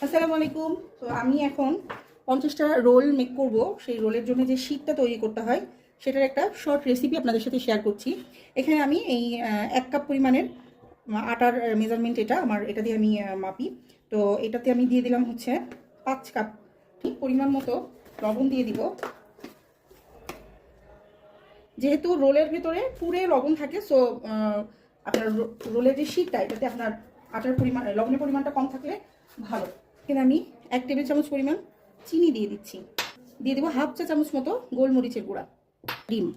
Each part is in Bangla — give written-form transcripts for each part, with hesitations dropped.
আসসালামু আলাইকুম। তো আমি এখন 50টা রোল মেক করব। সেই রোলের জন্য যে শীটটা তৈরি করতে হয় সেটার একটা শর্ট রেসিপি আপনাদের সাথে শেয়ার করছি। এখানে আমি এই 1 কাপ পরিমাণের আটার মেজারমেন্ট, এটা দিয়ে আমি মাপি। তো এটাতে আমি দিয়ে দিলাম হচ্ছে 5 কাপ, ঠিক পরিমাণ মতো লবণ দিয়ে দিব। যেহেতু রোলের ভেতরে পুরে লবণ থাকে, সো আপনার রোলের যে শীটটা এটাতে আপনার আটার পরিমাণ, লবণের পরিমাণটা কম থাকলে ভালো। এখানে আমি 1 টেবিল চামচ পরিমাণ চিনি দিয়ে দিচ্ছি। দিয়ে দেবো হাফ চা চামচ মতো গোলমরিচের গুঁড়া, ডিম,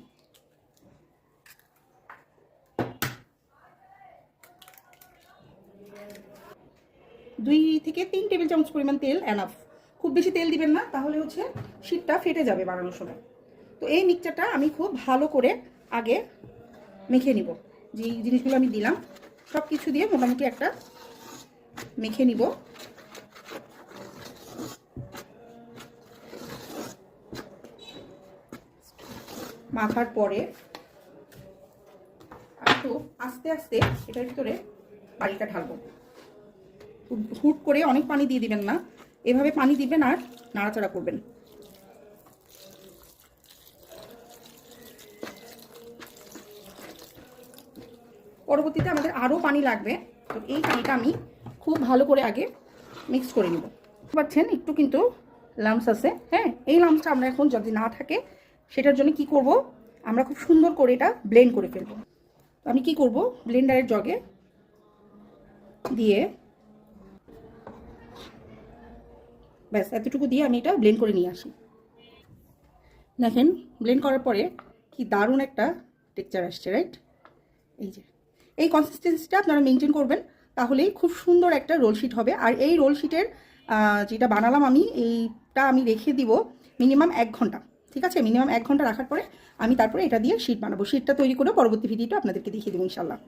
দুই থেকে 3 টেবিল চামচ পরিমাণ তেল এনাফ। খুব বেশি তেল দিবেন না, তাহলে হচ্ছে শীটটা ফেটে যাবে বানানোর সময়। তো এই মিক্সচারটা আমি খুব ভালো করে আগে মেখে নিব। যে জিনিসগুলো আমি দিলাম সব কিছু দিয়ে মোটামুটি একটা মেখে নিব। মাখার পরে একটু আস্তে আস্তে এটার ভিতরে পানিটা ঢালবো। হুট করে অনেক পানি দিয়ে দিবেন না, এভাবে পানি দিবেন আর নাড়াচাড়া করবেন। পরবর্তীতে আমাদের আরও পানি লাগবে, তো এই পানিটা আমি খুব ভালো করে আগে মিক্স করে নেব। পাচ্ছেন একটু কিন্তু লাম্পস আছে, হ্যাঁ, এই লাম্পসটা আমরা এখন যদি না থাকে সেটার জন্য কি করব, আমরা খুব সুন্দর করে এটা ব্লেন্ড করে ফেলবো। আমি কি করব, ব্লেন্ডারের জগে দিয়ে ব্যাস এতটুকু দিয়ে আমি এটা ব্লেন্ড করে নিয়ে আসি। দেখেন ব্লেন্ড করার পরে কি দারুণ একটা টেক্সচার আসছে, রাইট? এই কনসিস্টেন্সিটা আপনারা মেনটেন করবেন, তাহলেই খুব সুন্দর একটা রোল শিট হবে। আর এই রোল শিটের যেটা বানালাম আমি, এইটা আমি রেখে দিব মিনিমাম 1 ঘন্টা। ঠিক আছে, মিনিমাম 1 ঘন্টা রাখার পরে আমি তারপরে এটা দিয়ে শিট বানাবো। শিটটা তৈরি করে পরবর্তী ভিডিওটা আপনাদেরকে দেখিয়ে দেবো ইনশাল্লাহ।